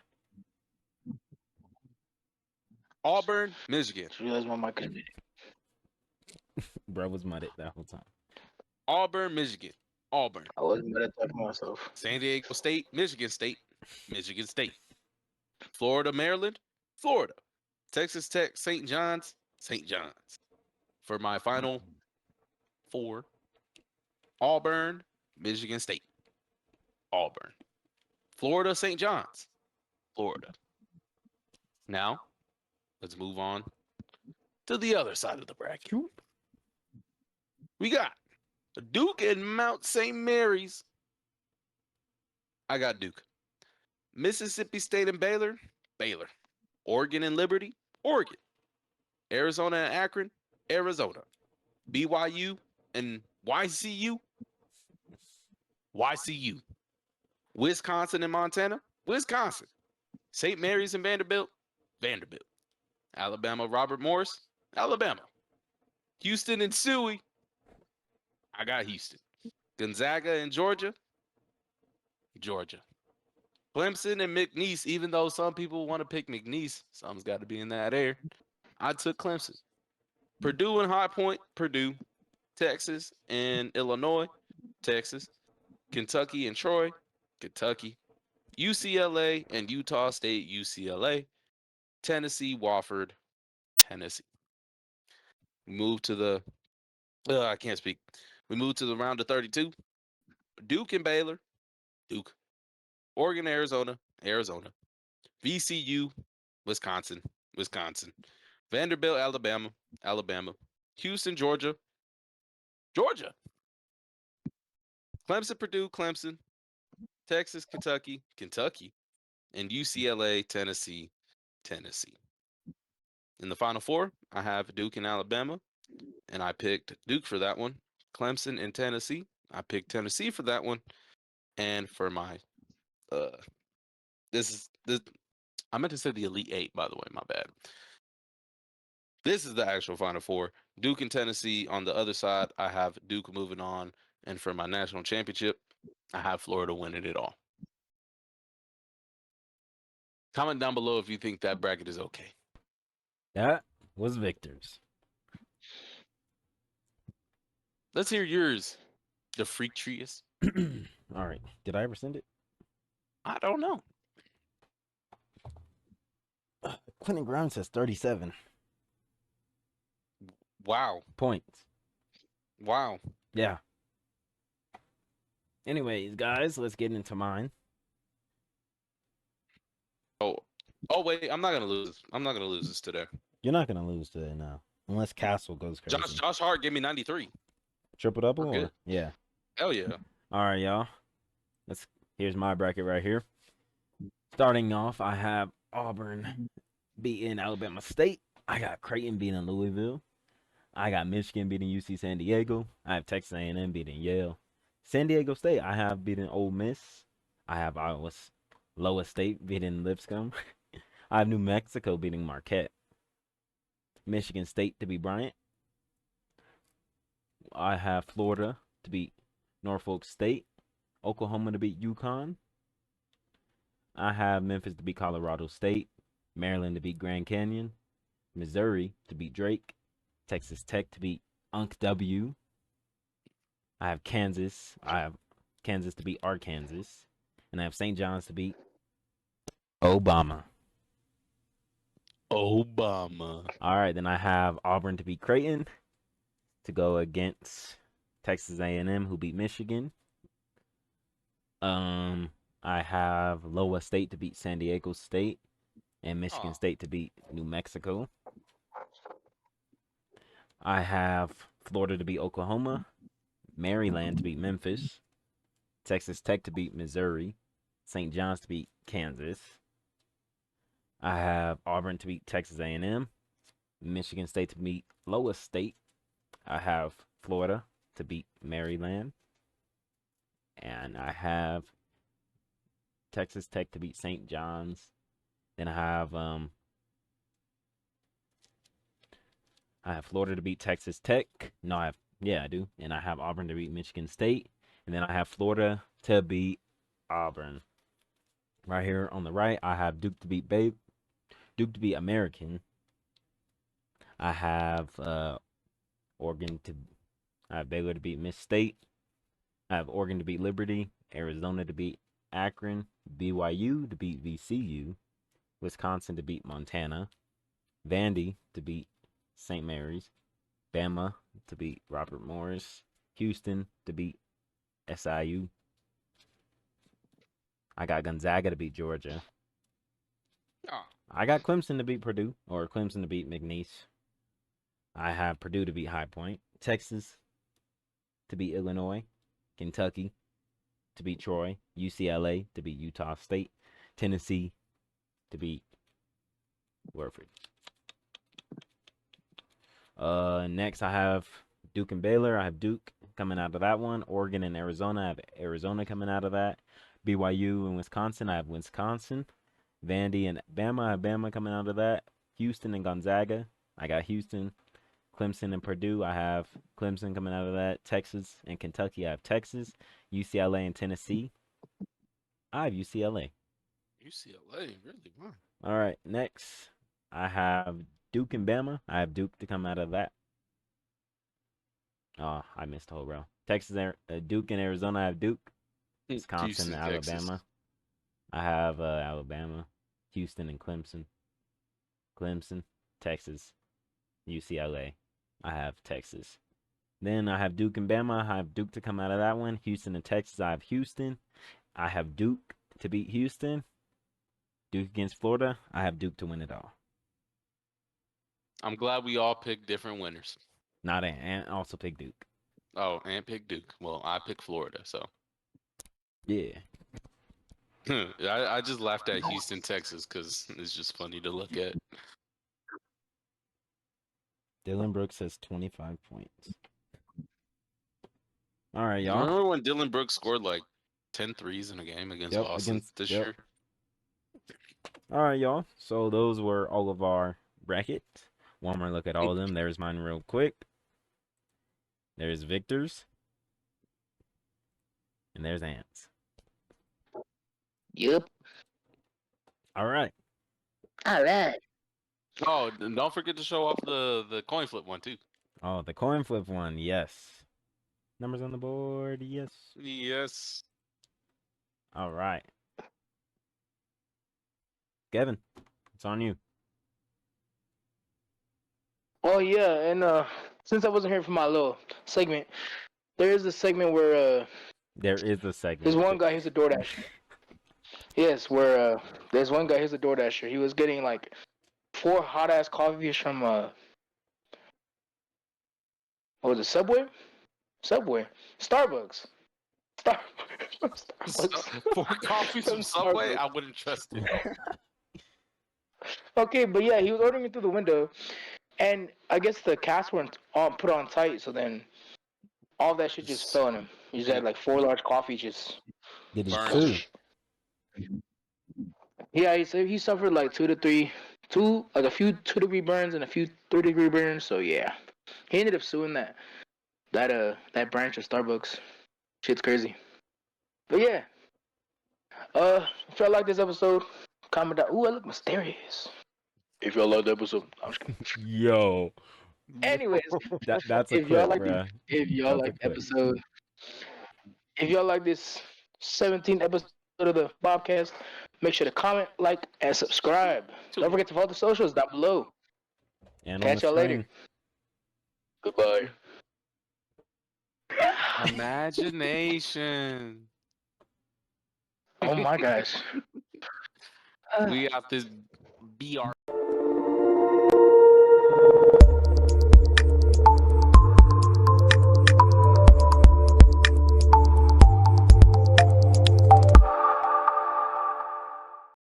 Auburn, Michigan. Just realized my mic is muted. Bro was mudded that whole time. Auburn, Michigan. Auburn. I wasn't muted talking to myself. San Diego State, Michigan State. Michigan State. Florida, Maryland. Florida. Texas Tech, St. John's. St. John's. For my final four, Auburn, Michigan State. Auburn. Florida, St. John's. Florida. Now, let's move on to the other side of the bracket. We got Duke and Mount St. Mary's. I got Duke. Mississippi State and Baylor. Baylor. Oregon and Liberty. Oregon. Arizona and Akron. Arizona. BYU and YCU. YCU. Wisconsin and Montana. Wisconsin. St. Mary's and Vanderbilt. Vanderbilt. Alabama, Robert Morris. Alabama. Houston and Suey. I got Houston. Gonzaga and Georgia. Georgia. Clemson and McNeese, even though some people want to pick McNeese, something's got to be in that air. I took Clemson. Purdue and High Point, Purdue. Texas and Illinois, Texas. Kentucky and Troy, Kentucky. UCLA and Utah State, UCLA. Tennessee, Wofford, Tennessee. We move to the, I can't speak. We move to the round of 32. Duke and Baylor, Duke. Oregon, Arizona, Arizona. VCU, Wisconsin, Wisconsin. Vanderbilt, Alabama, Alabama. Houston, Georgia, Georgia. Clemson, Purdue, Clemson. Texas, Kentucky, Kentucky. And UCLA, Tennessee, Tennessee. In the final four, I have Duke and Alabama, and I picked Duke for that one. Clemson and Tennessee, I picked Tennessee for that one. And for my, this I meant to say the Elite Eight, by the way, my bad. This is the actual final four. Duke and Tennessee on the other side. I have Duke moving on. And for my national championship, I have Florida winning it all. Comment down below if you think that bracket is okay. That was Victor's. Let's hear yours, the Freak Treatise. All right. Did I ever send it? I don't know. Quentin Grimes says 37 Wow. points. Wow. Yeah. Anyways, guys, let's get into mine. Oh wait, I'm not gonna lose. I'm not gonna lose this today. You're not gonna lose today now, unless Castle goes crazy. Josh Hart gave me 93. Triple double. We're good. Yeah. Hell yeah. All right, y'all. Here's my bracket right here. Starting off, I have Auburn beating Alabama State. I got Creighton beating Louisville. I got Michigan beating UC San Diego. I have Texas A&M beating Yale. San Diego State, I have beating Ole Miss. I have Iowa State beating Lipscomb. I have New Mexico beating Marquette. Michigan State to beat Bryant. I have Florida to beat Norfolk State. Oklahoma to beat UConn. I have Memphis to beat Colorado State. Maryland to beat Grand Canyon. Missouri to beat Drake. Texas Tech to beat Unc W. I have Kansas. I have Kansas to beat Arkansas. And I have St. John's to beat Obama. Obama. All right, then I have Auburn to beat Creighton to go against Texas A&M, who beat Michigan. I have Iowa State to beat San Diego State, and Michigan State to beat New Mexico. I have Florida to beat Oklahoma, Maryland to beat Memphis, Texas Tech to beat Missouri, St. John's to beat Kansas. I have Auburn to beat Texas A&M, Michigan State to beat Iowa State. I have Florida to beat Maryland, and I have Texas Tech to beat St. John's. Then I have Florida to beat Texas Tech. No, I do. And I have Auburn to beat Michigan State. And then I have Florida to beat Auburn. Right here on the right, I have Duke to beat American. I have I have Baylor to beat Miss State. I have Oregon to beat Liberty, Arizona to beat Akron, BYU to beat VCU, Wisconsin to beat Montana, Vandy to beat St. Mary's, Bama to beat Robert Morris, Houston to beat SIU. I got Gonzaga to beat Georgia. Oh. I got Clemson to beat Purdue, or Clemson to beat McNeese. I have Purdue to beat High Point, Texas to beat Illinois, Kentucky to beat Troy, UCLA to beat Utah State, Tennessee to beat Warford. Next I have Duke and Baylor. I have Duke coming out of that one. Oregon and Arizona. I have Arizona coming out of that. BYU and Wisconsin. I have Wisconsin. Vandy and Bama. I have Bama coming out of that. Houston and Gonzaga. I got Houston. Clemson and Purdue. I have Clemson coming out of that. Texas and Kentucky. I have Texas. UCLA and Tennessee. I have UCLA. UCLA, really? Wow. All right, next I have Duke and Bama. I have Duke to come out of that. Oh, I missed a whole row. Duke and Arizona. I have Duke. Wisconsin and Alabama. Texas. I have Alabama, Houston and Clemson. Clemson, Texas, UCLA. I have Texas. Then I have Duke and Bama. I have Duke to come out of that one. Houston and Texas. I have Houston. I have Duke to beat Houston. Duke against Florida. I have Duke to win it all. I'm glad we all picked different winners. Not and also pick Duke. Oh, and pick Duke. Well, I picked Florida, so. Yeah. I just laughed at Houston, Texas, because it's just funny to look at. Dylan Brooks has 25 points. All right, y'all. Remember when Dylan Brooks scored like 10 threes in a game against Boston this year? All right, y'all. So those were all of our brackets. One more look at all of them. There's mine real quick. There's Victor's. And there's Ant's. Yep. All right. All right. Oh, and don't forget to show off the coin flip one too. Oh, the coin flip one, yes. Numbers on the board, yes. Yes. All right. Kevin, it's on you. Oh yeah, and since I wasn't here for my little segment, there is a segment where there is a segment. There's one guy who's a DoorDasher. Yes, where there's one guy who's a DoorDasher. He was getting like 4 hot ass coffees from what was it, Subway? Starbucks. Starbucks. 4 coffees from Subway? I wouldn't trust it. Okay, but yeah, he was ordering it through the window, and I guess the casts weren't put on tight, so then all that shit just fell on him. He just had like 4 large coffees just. Did he sue? Yeah, he suffered like 2 to 3, a few 2-degree burns and a few 3-degree burns. So yeah, he ended up suing that branch of Starbucks. Shit's crazy. But yeah, if y'all like this episode, comment down. Ooh, I look mysterious. If y'all like the episode, Yo. anyways, That's a if y'all clip, like bruh. if y'all That's a like the clip. episode, if y'all like this 17th episode of the Bobcast, make sure to comment, like, and subscribe. Don't forget to follow the socials down below. And on the Catch y'all later. screen. Goodbye. Imagination. Oh my gosh. We got this BR.